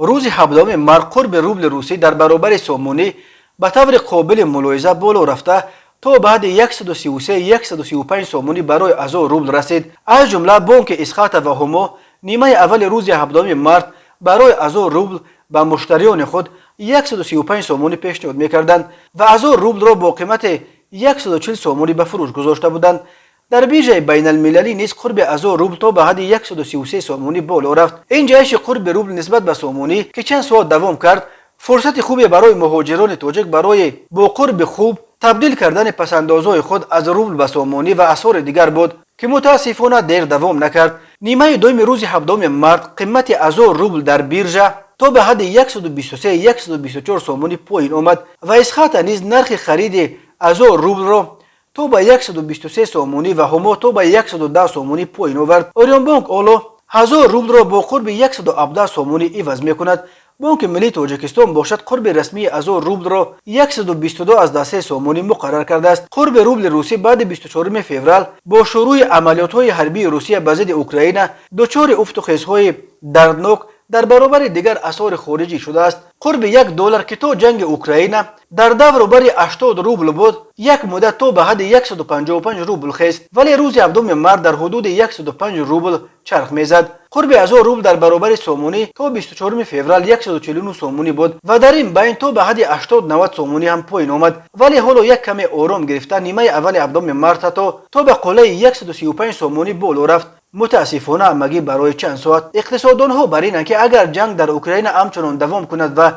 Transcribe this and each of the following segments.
روز 17 مارس قرب روبل روسی در برابر سومونی به طور قابل ملاحظه بالا رفته تا بعد 133-135 سومونی برای 1000 روبل رسید. از جمله بانک اسقاط و همو نیمه اول روز 17 مارس برای 1000 روبل به مشتریان خود 135 سومونی پیشنهاد می‌کردند و 1000 روبل را با قیمت 140 سومونی به فروش گذاشته بودند. در بیژه بین المللی نیز قرب 1000 روبل تا به حد 133 سومونی بالا رفت. این جهش قرب روبل نسبت به سومونی که چند ساعت دوام کرد فرصت خوبی برای مهاجران تاجیک برای با قرب خوب تبدیل کردن پسندازهای خود از روبل به سومونی و اسعار دیگر بود که متاسفانه دیر دوام نکرد. نیمه دوم روز 17 مارس قیمت 1000 روبل در بیرژه تا به حد 123-124 سومونی پایین آمد و اسقاط نیز نرخ خرید 1000 روبل را تا به 123 سومونی و همو تا به 110 سومونی پایین آورد. اوریون بانک اولو 1000 روبل را با قرب 117 سومونی عوض میکند. بانک ملی تاجیکستان باشد قرب رسمی 1000 روبل را 122.3 سومونی مقرر کرده است. قرب روبل روسی بعد 24 فوریه با شروع عملیات‌های حربی روسیه به ضد اوکراین دچار افت و خیزهای دردناک در برابر دیگر اسعار خارجی شده است. قرب $1 که تا جنگ اوکراین در دور بر 80 روبل بود یک مدت تا به حد 155 روبل خست، ولی روز 7 مارس در حدود 105 روبل چرخ میزد. قرب 1000 روبل در برابر سومونی تا 24 فوریه 149 سومونی بود و در این بین تا به حد 80-90 سومونی هم پایین آمد، ولی حالا یک کمی آرام گرفته نیمه اول 7 مارس تا به قله 135 سومونی بالا رفت. متاسفانه همگی برای چند ساعت. اقتصاددان ها بر اینند که اگر جنگ در اوکراین همچنان دوام کند و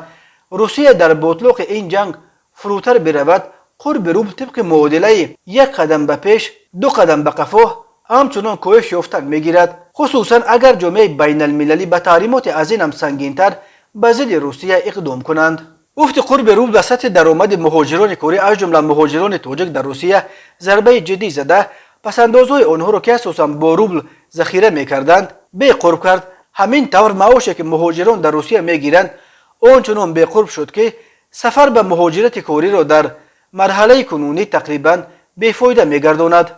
روسیه در بطلاق این جنگ فروتر برود، قرب روبل طبق معادله یک قدم به پیش دو قدم به قفا همچنان کاهش یافتن میگیرد، خصوصا اگر جامعه بین المللی به تحریمات از این هم سنگینتر به ضد روسیه اقدام کنند. افت قرب روبل به سطح درآمد مهاجران کره از جمله مهاجران تاجیک در روسیه ضربه جدی زده. پسندازهای آنها را که اساسا با روبل ذخیره میکردند بی قرب کرد. همین طور معاشی که مهاجران در روسیه میگیرند آنچنان بی قرب شد که سفر به مهاجرت کاری را در مرحله کنونی تقریبا بیفایده میگرداند.